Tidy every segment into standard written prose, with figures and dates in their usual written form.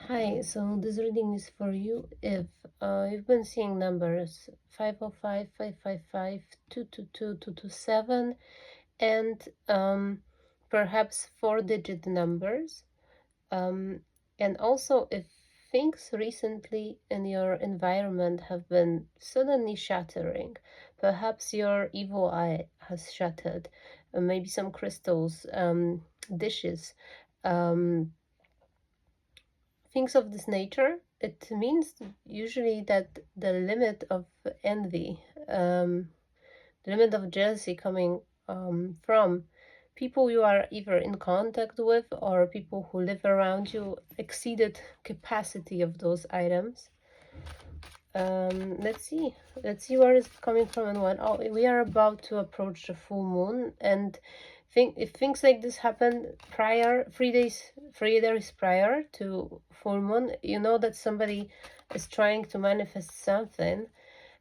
Hi, so this reading is for you if you've been seeing numbers 505, 555, 222, 227, and perhaps four-digit numbers. Um, and also if things recently in your environment have been suddenly shattering, perhaps your evil eye has shattered, maybe some crystals, dishes, um, things of this nature, it means usually that the limit of envy, the limit of jealousy coming from people you are either in contact with or people who live around you exceeded capacity of those items. Let's see. Let's see where it's coming from and when. Oh, we are about to approach the full moon, and if things like this happen prior, 3 days prior to full moon, you know that somebody is trying to manifest something,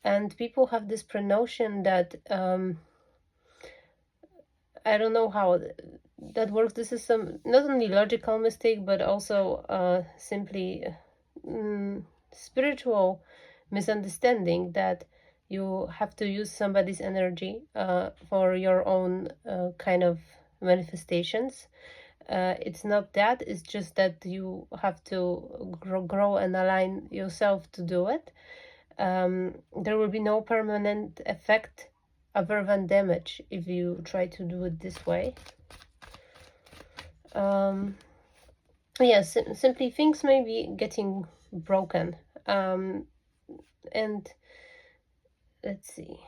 and people have this pre-notion that I don't know how that works. This is some not only logical mistake, but also simply spiritual misunderstanding that you have to use somebody's energy for your own kind of manifestations. It's not that, it's just that you have to grow and align yourself to do it. There will be no permanent effect other than damage if you try to do it this way. Yes, simply things may be getting broken. And let's see.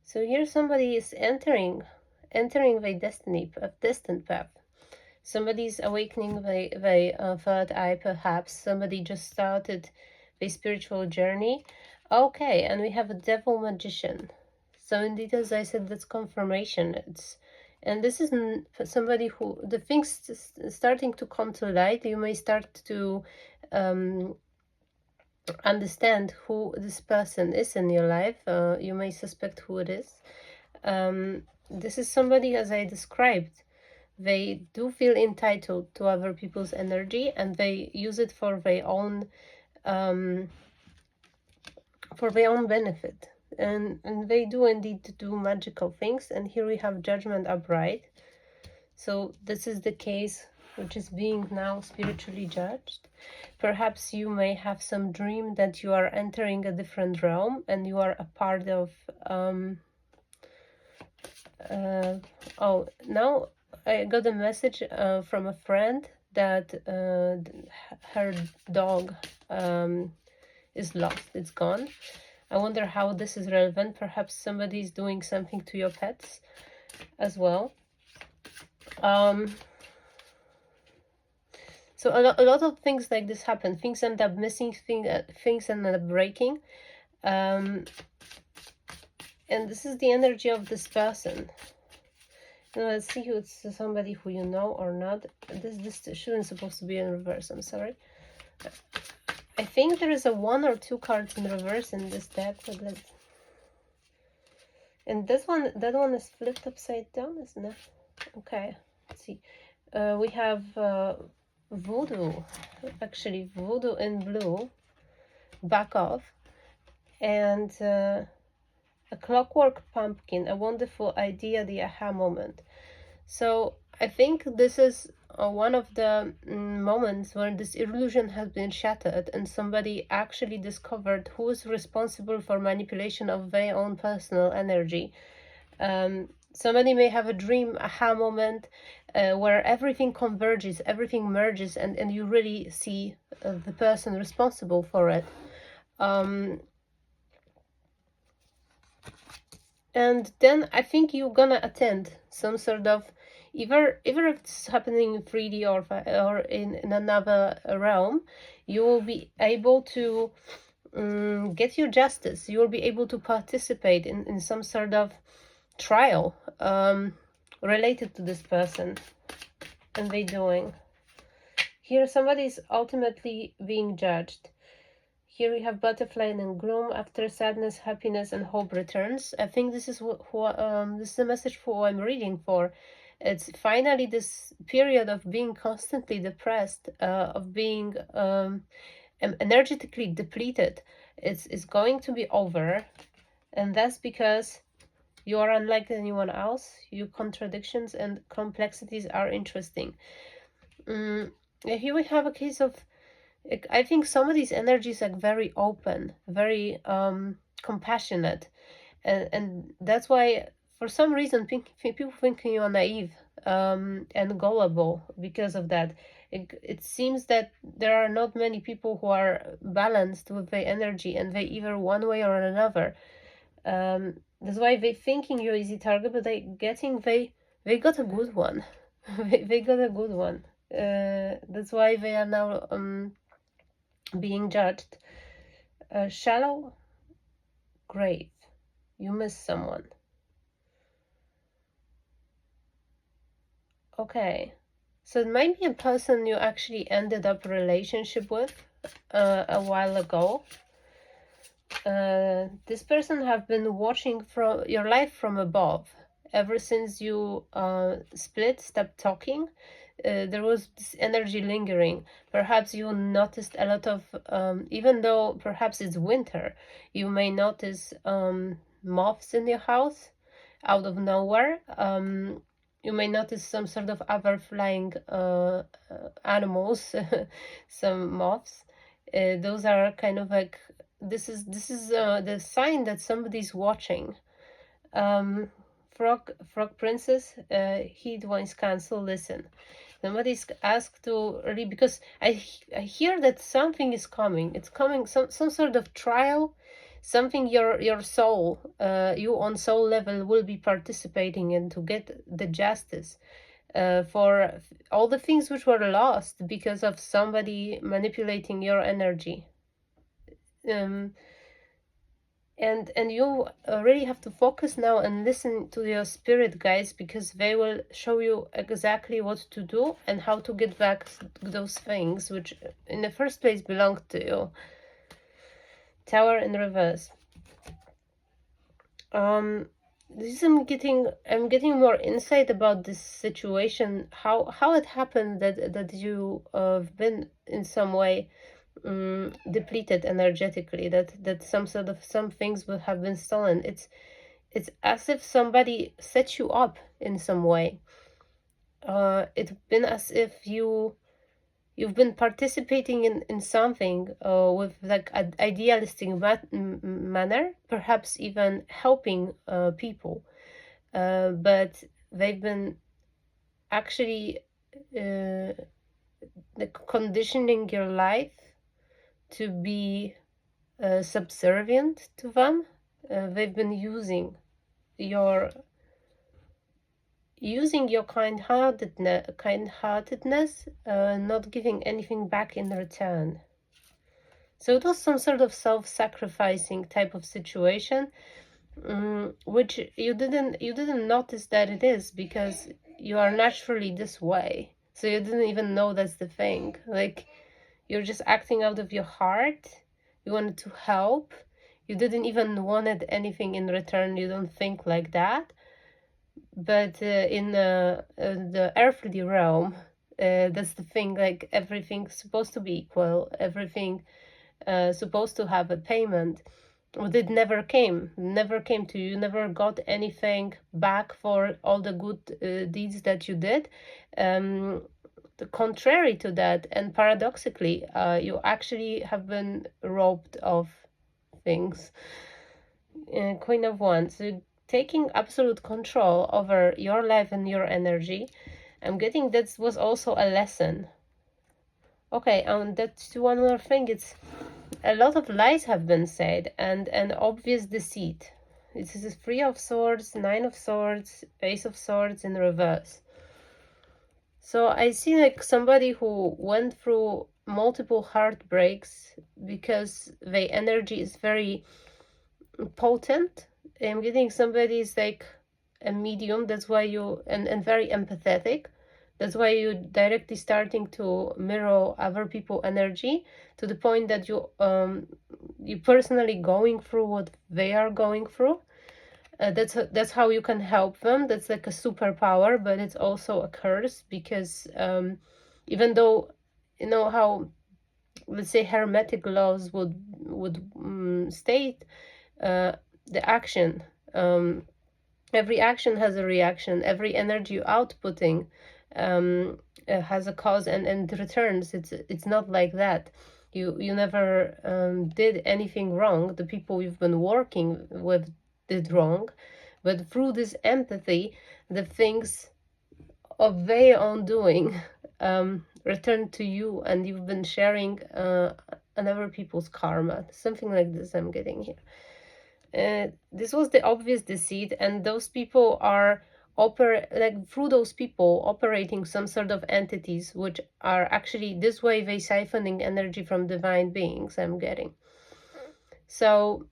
So here somebody is entering the destined path. Somebody's awakening the third eye, perhaps. Somebody just started the spiritual journey. Okay, and we have a devil magician. So indeed, as I said, that's confirmation. And this is somebody who the things starting to come to light. You may start to understand who this person is in your life. You may suspect who it is. This is somebody, as I described, they do feel entitled to other people's energy, and they use it for their own benefit, and they do indeed do magical things. And here we have judgment upright, so this is the case which is being now spiritually judged. Perhaps you may have some dream that you are entering a different realm and you are a part of oh, now I got a message from a friend that her dog is lost, it's gone. I wonder how this is relevant. Perhaps somebody is doing something to your pets as well. So a lot of things like this happen. Things end up missing, things end up breaking. And this is the energy of this person. Now let's see who it's somebody who you know or not. This shouldn't supposed to be in reverse, I'm sorry. I think there is a 1 or 2 cards in reverse in this deck, but let's... And that one is flipped upside down, isn't it? Okay, let's see. We have voodoo, actually voodoo in blue, back off, and a clockwork pumpkin, a wonderful idea, the aha moment. So I think this is one of the moments where this illusion has been shattered and somebody actually discovered who is responsible for manipulation of their own personal energy. Somebody may have a dream aha moment where everything converges, everything merges, and you really see the person responsible for it. And then I think you're gonna attend some sort of, either if it's happening in 3D or in another realm, you will be able to get your justice. You will be able to participate in some sort of trial related to this person and they doing. Here somebody is ultimately being judged. Here we have butterfly and gloom. After sadness, happiness and hope returns. I think this is this is a message for who I'm reading for. It's finally this period of being constantly depressed, of being energetically depleted. It's going to be over, and that's because you are unlike anyone else. Your contradictions and complexities are interesting. Here we have a case of, I think some of these energies are very open, very compassionate, and that's why for some reason people think you are naive and gullible because of that. It seems that there are not many people who are balanced with their energy, and they either one way or another. That's why they thinking you're easy target, but they got a good one. They got a good one. That's why they are now being judged. Shallow grave. You miss someone. Okay. So it might be a person you actually ended up a relationship with a while ago. This person have been watching from your life from above ever since you split, stopped talking. There was this energy lingering. Perhaps you noticed a lot of, even though perhaps it's winter, you may notice moths in your house out of nowhere. You may notice some sort of other flying animals, some moths. Those are kind of like, this is the sign that somebody's watching. Frog Princess, heed one's counsel, listen. Somebody's asked to really, because I hear that something is coming. It's coming, some sort of trial, something your soul, you on soul level will be participating in to get the justice for all the things which were lost because of somebody manipulating your energy. And you really have to focus now and listen to your spirit guides, because they will show you exactly what to do and how to get back those things which in the first place belonged to you. Tower in reverse. This I'm getting more insight about this situation, how it happened that you have been in some way depleted energetically, that some things will have been stolen. It's as if somebody set you up in some way. It's been as if you've been participating in something with like an idealistic manner, perhaps even helping people, but they've been actually like conditioning your life to be subservient to them. They've been using your kind-heartedness, not giving anything back in return. So it was some sort of self-sacrificing type of situation, which you didn't notice that it is, because you are naturally this way. So you didn't even know that's the thing. Like, you're just acting out of your heart. You wanted to help. You didn't even wanted anything in return. You don't think like that. But in the earthly realm, that's the thing. Like, everything's supposed to be equal. Everything supposed to have a payment. But it never came to you. You never got anything back for all the good deeds that you did. The contrary to that, and paradoxically, you actually have been robbed of things. Queen of Wands, so taking absolute control over your life and your energy. I'm getting that was also a lesson. Okay, and that's one more thing. It's a lot of lies have been said, and an obvious deceit. This is Three of Swords, Nine of Swords, Ace of Swords in reverse. So I see like somebody who went through multiple heartbreaks because their energy is very potent. I'm getting somebody's like a medium, that's why you, and very empathetic. That's why you directly starting to mirror other people's energy, to the point that you personally going through what they are going through. That's how you can help them. That's like a superpower, but it's also a curse, because even though, you know how, let's say, hermetic laws would state, uh, the action, every action has a reaction, every energy you're outputting um, has a cause and returns. It's not like that. You never did anything wrong. The people you've been working with did wrong, but through this empathy, the things of their own doing return to you, and you've been sharing another people's karma. Something like this I'm getting here. This was the obvious deceit, and those people are through those people operating some sort of entities, which are actually this way they siphoning energy from divine beings, I'm getting. So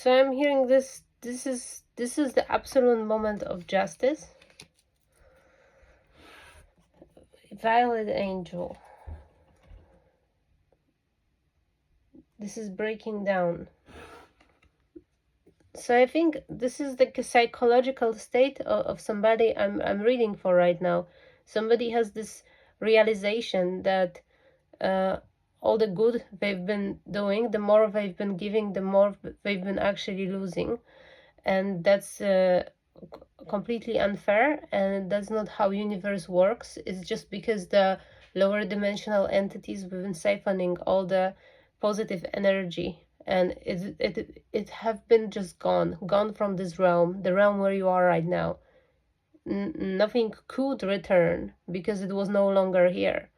I'm hearing this is the absolute moment of justice. Violet angel. This is breaking down. So I think this is like a psychological state of somebody I'm reading for right now. Somebody has this realization that all the good they've been doing, the more they've been giving, the more they've been actually losing. And that's completely unfair, and that's not how universe works. It's just because the lower dimensional entities have been siphoning all the positive energy, and it have been just gone from this realm, the realm where you are right now. Nothing could return because it was no longer here,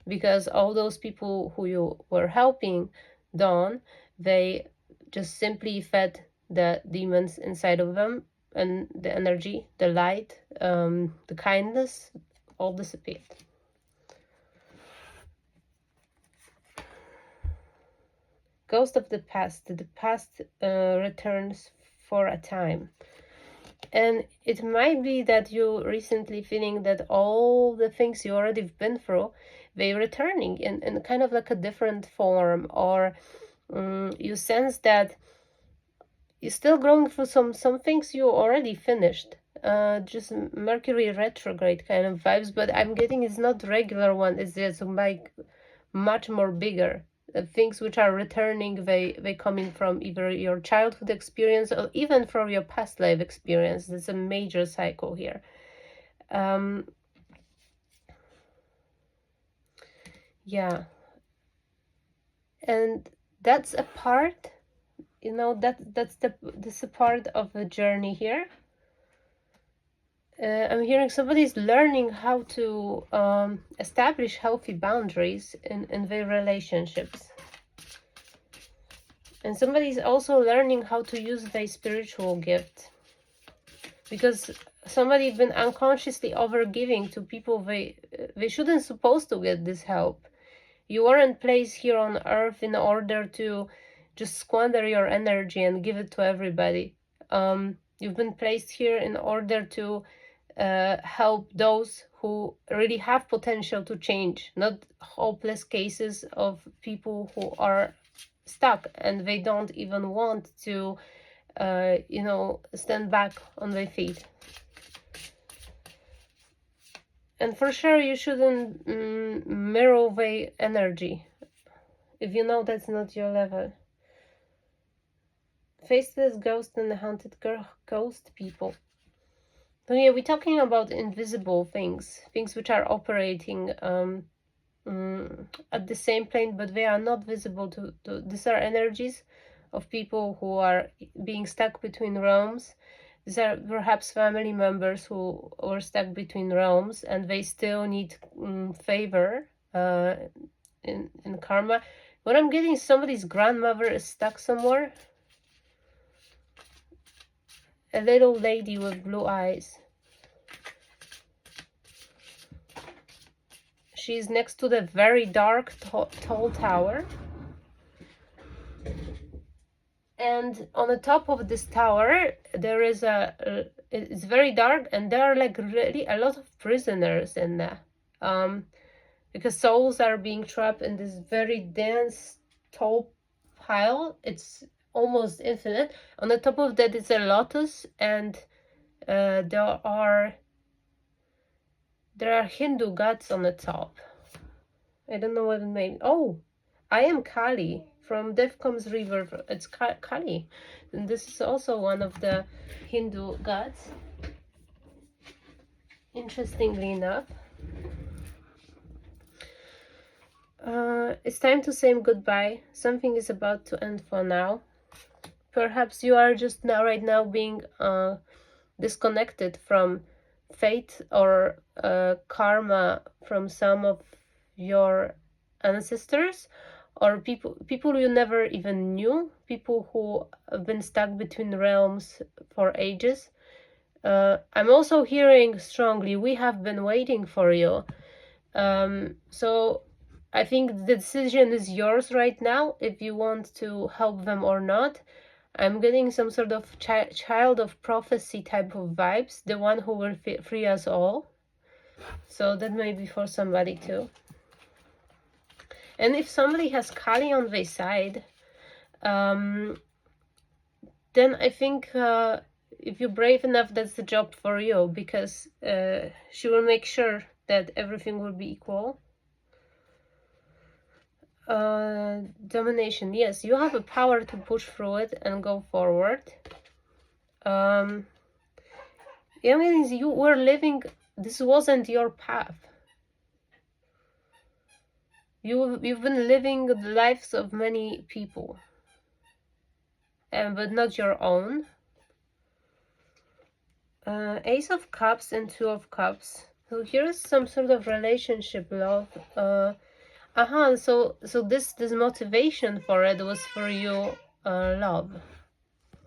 because all those people who you were helping, Dawn, they just simply fed the demons inside of them, and the energy, the light, the kindness, all disappeared. Ghost of the past returns for a time. And it might be that you recently feeling that all the things you already been through, they're returning in kind of like a different form, or you sense that you're still going through some things you already finished. Just Mercury retrograde kind of vibes, but I'm getting it's not regular one. It's just like much more bigger. Things which are returning, they coming from either your childhood experience or even from your past life experience. There's a major cycle here. Yeah, and that's a part, you know, that's a part of the journey here. I'm hearing somebody's learning how to establish healthy boundaries in their relationships. And somebody's also learning how to use their spiritual gift. Because somebody's been unconsciously overgiving to people they shouldn't supposed to get this help. You weren't placed here on earth in order to just squander your energy and give it to everybody. You've been placed here in order to help those who really have potential to change, not hopeless cases of people who are stuck and they don't even want to stand back on their feet. And for sure you shouldn't mirror their energy if you know that's not your level. Faceless ghost and the haunted ghost people. So yeah, we're talking about invisible things which are operating at the same plane, but they are not visible to these are energies of people who are being stuck between realms. These are perhaps family members who were stuck between realms, and they still need favor in karma. What I'm getting, somebody's grandmother is stuck somewhere. A little lady with blue eyes. She's next to the very dark, tall tower. And on the top of this tower, there is it's very dark, and there are like really a lot of prisoners in there. Because souls are being trapped in this very dense, tall pile. It's almost infinite. On the top of that is a lotus, and there are Hindu gods on the top. I don't know what it means. Oh, I am Kali from Devcom's river. It's Kali, and this is also one of the Hindu gods. Interestingly enough, it's time to say goodbye. Something is about to end for now. Perhaps you are just right now being disconnected from fate or karma from some of your ancestors, or people you never even knew, people who have been stuck between realms for ages. I'm also hearing strongly, we have been waiting for you. So I think the decision is yours right now, if you want to help them or not. I'm getting some sort of child of prophecy type of vibes, the one who will free us all. So that may be for somebody too. And if somebody has Kali on their side, then I think if you're brave enough, that's the job for you, because she will make sure that everything will be equal. Domination, yes, you have a power to push through it and go forward. Yeah, I mean, you were living, this wasn't your path. You've been living the lives of many people, but not your own. Ace of Cups and Two of Cups. So here's some sort of relationship, love. So this motivation for it was for you, love.